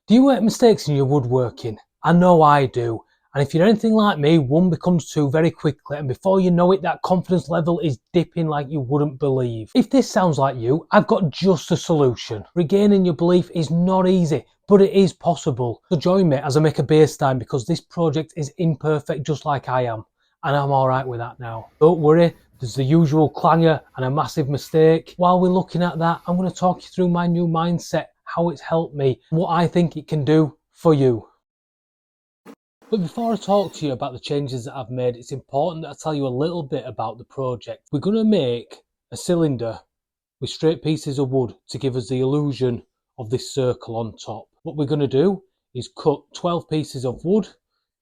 Do you make mistakes in your woodworking? I know I do. And if you're anything like me, one becomes two very quickly, and before you know it, that confidence level is dipping like you wouldn't believe. If this sounds like you, I've got just a solution. Regaining your belief is not easy, but it is possible. So join me as I make a beer stein, because this project is imperfect just like I am. And I'm alright with that now. Don't worry, there's the usual clanger and a massive mistake. While we're looking at that, I'm going to talk you through my new mindset, how it's helped me, what I think it can do for you. But before I talk to you about the changes that I've made, it's important that I tell you a little bit about the project. We're going to make a cylinder with straight pieces of wood to give us the illusion of this circle on top. What we're going to do is cut 12 pieces of wood,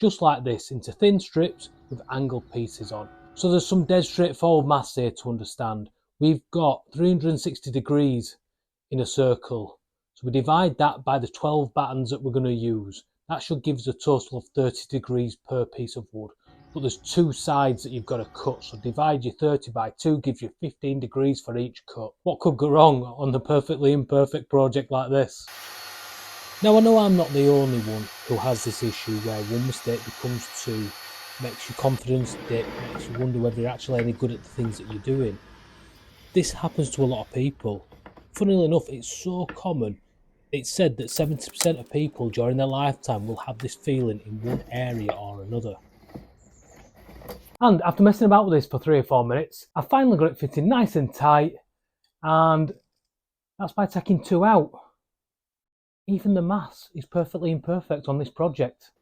just like this, into thin strips with angled pieces on. So there's some dead straightforward maths here to understand. We've got 360 degrees in a circle. So we divide that by the 12 battens that we're going to use. That should give us a total of 30 degrees per piece of wood. But there's two sides that you've got to cut, so divide your 30 by 2 gives you 15 degrees for each cut. What could go wrong on the perfectly imperfect project like this? Now I know I'm not the only one who has this issue where one mistake becomes two, makes your confidence dip, makes you wonder whether you're actually any good at the things that you're doing. This happens to a lot of people. Funnily enough, it's so common. It's said that 70% of people during their lifetime will have this feeling in one area or another. And after messing about with this for 3 or 4 minutes, I finally got it fitting nice and tight, and that's by taking 2 out. Even the maths is perfectly imperfect on this project.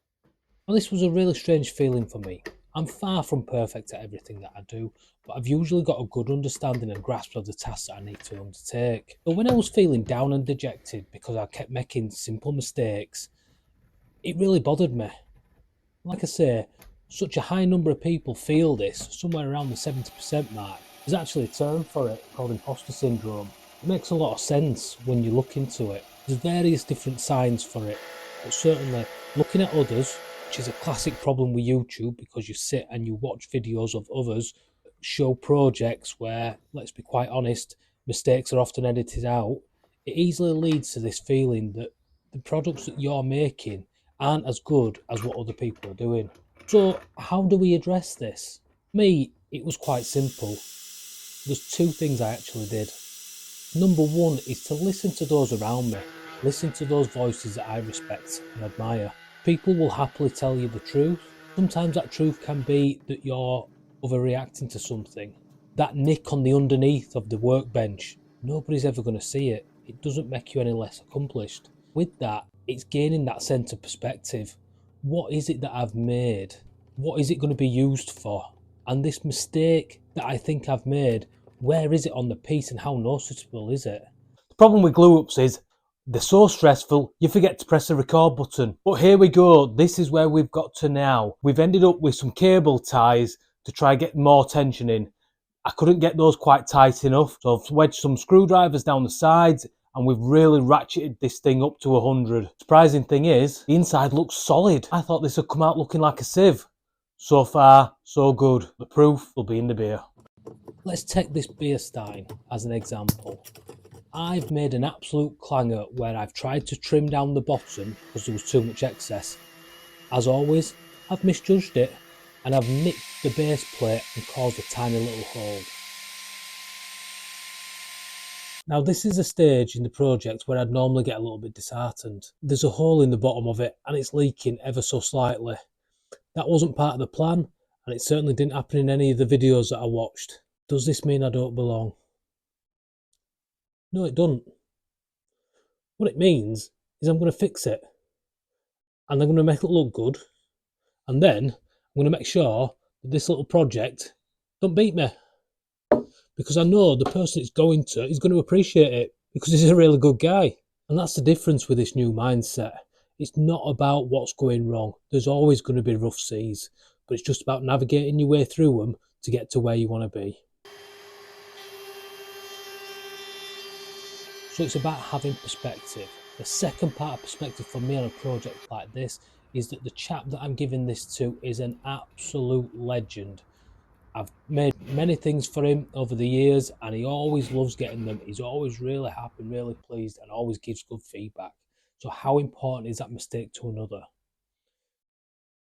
Well, this was a really strange feeling for me. I'm far from perfect at everything that I do, but I've usually got a good understanding and grasp of the tasks that I need to undertake. But when I was feeling down and dejected because I kept making simple mistakes, it really bothered me. Like I say, such a high number of people feel this, somewhere around the 70% mark. There's actually a term for it called imposter syndrome. It makes a lot of sense when you look into it. There's various different signs for it, but certainly looking at others, which is a classic problem with YouTube because you sit and you watch videos of others show projects where, let's be quite honest, mistakes are often edited out. It easily leads to this feeling that the products that you're making aren't as good as what other people are doing. So how do we address this? Me, it was quite simple. There's 2 things I actually did. Number 1 is to listen to those around me. Listen to those voices that I respect and admire. People will happily tell you the truth. Sometimes that truth can be that you're overreacting to something. That nick on the underneath of the workbench, nobody's ever going to see it. It doesn't make you any less accomplished. With that, it's gaining that sense of perspective. What is it that I've made? What is it going to be used for? And this mistake that I think I've made, where is it on the piece and how noticeable is it? The problem with glue-ups is they're so stressful, you forget to press the record button. But here we go, this is where we've got to now. We've ended up with some cable ties to try and get more tension in. I couldn't get those quite tight enough, so I've wedged some screwdrivers down the sides, and we've really ratcheted this thing up to 100. Surprising thing is, the inside looks solid. I thought this would come out looking like a sieve. So far, so good. The proof will be in the beer. Let's take this Beer Stien as an example. I've made an absolute clanger where I've tried to trim down the bottom because there was too much excess. As always, I've misjudged it and I've nicked the base plate and caused a tiny little hole. Now this is a stage in the project where I'd normally get a little bit disheartened. There's a hole in the bottom of it and it's leaking ever so slightly. That wasn't part of the plan, and it certainly didn't happen in any of the videos that I watched. Does this mean I don't belong? No, it doesn't. What it means is I'm going to fix it, and I'm going to make it look good, and then I'm going to make sure that this little project don't beat me, because I know the person it's going to is going to appreciate it because he's a really good guy. And that's the difference with this new mindset. It's not about what's going wrong. There's always going to be rough seas, but it's just about navigating your way through them to get to where you want to be. So it's about having perspective. The second part of perspective for me on a project like this is that the chap that I'm giving this to is an absolute legend. I've made many things for him over the years and he always loves getting them. He's always really happy, really pleased, and always gives good feedback. So how important is that mistake to another?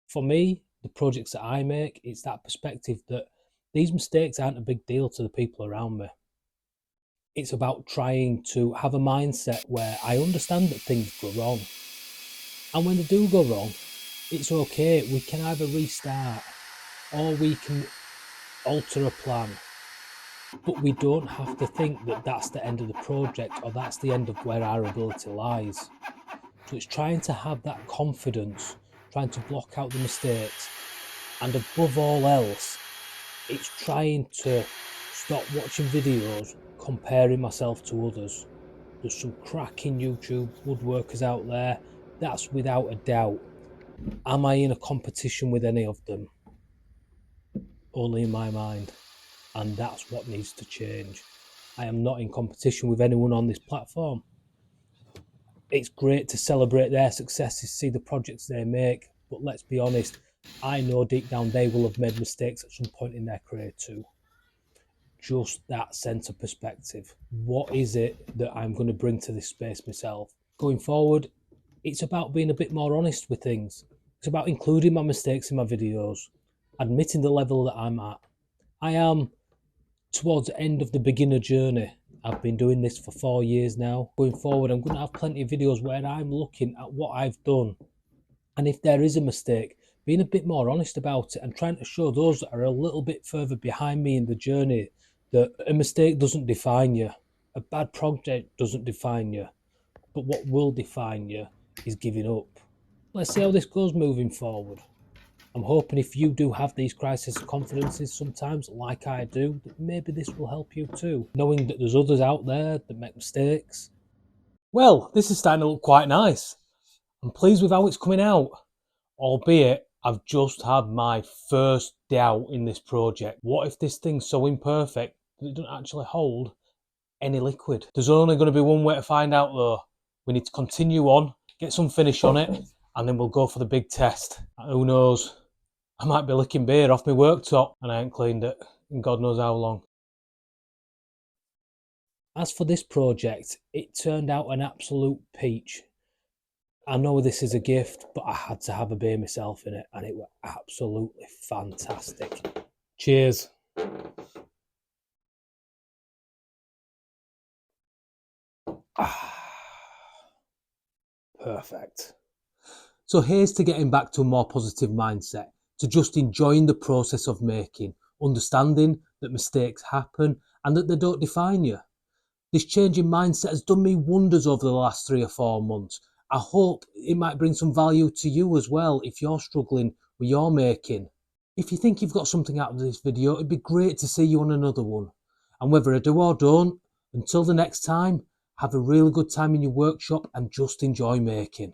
For me, the projects that I make, it's that perspective that these mistakes aren't a big deal to the people around me. It's about trying to have a mindset where I understand that things go wrong. And when they do go wrong, it's okay. We can either restart or we can alter a plan. But we don't have to think that that's the end of the project or that's the end of where our ability lies. So it's trying to have that confidence, trying to block out the mistakes. And above all else, it's trying to stop watching videos comparing myself to others. There's some cracking YouTube woodworkers out there, that's without a doubt. Am I in a competition with any of them? Only in my mind. And that's what needs to change. I am not in competition with anyone on this platform. It's great to celebrate their successes, see the projects they make, but let's be honest, I know deep down they will have made mistakes at some point in their career too. Just that sense of perspective. What is it that I'm going to bring to this space myself? Going forward, it's about being a bit more honest with things. It's about including my mistakes in my videos, admitting the level that I'm at. I am towards the end of the beginner journey. I've been doing this for 4 years now. Going forward, I'm going to have plenty of videos where I'm looking at what I've done. And if there is a mistake, being a bit more honest about it and trying to show those that are a little bit further behind me in the journey that a mistake doesn't define you. A bad project doesn't define you. But what will define you is giving up. Let's see how this goes moving forward. I'm hoping if you do have these crisis of confidences sometimes, like I do, that maybe this will help you too. Knowing that there's others out there that make mistakes. Well, this is starting to look quite nice. I'm pleased with how it's coming out. Albeit, I've just had my first doubt in this project. What if this thing's so imperfect that it doesn't actually hold any liquid? There's only going to be one way to find out though. We need to continue on, get some finish on it, and then we'll go for the big test. Who knows? I might be licking beer off my worktop and I ain't cleaned it in God knows how long. As for this project, it turned out an absolute peach. I know this is a gift, but I had to have a beer myself in it and it was absolutely fantastic. Cheers. Perfect. So here's to getting back to a more positive mindset, to just enjoying the process of making, understanding that mistakes happen and that they don't define you. This change in mindset has done me wonders over the last 3 or 4 months. I hope it might bring some value to you as well if you're struggling with your making. If you think you've got something out of this video, it'd be great to see you on another one. And whether I do or don't, until the next time, have a really good time in your workshop and just enjoy making.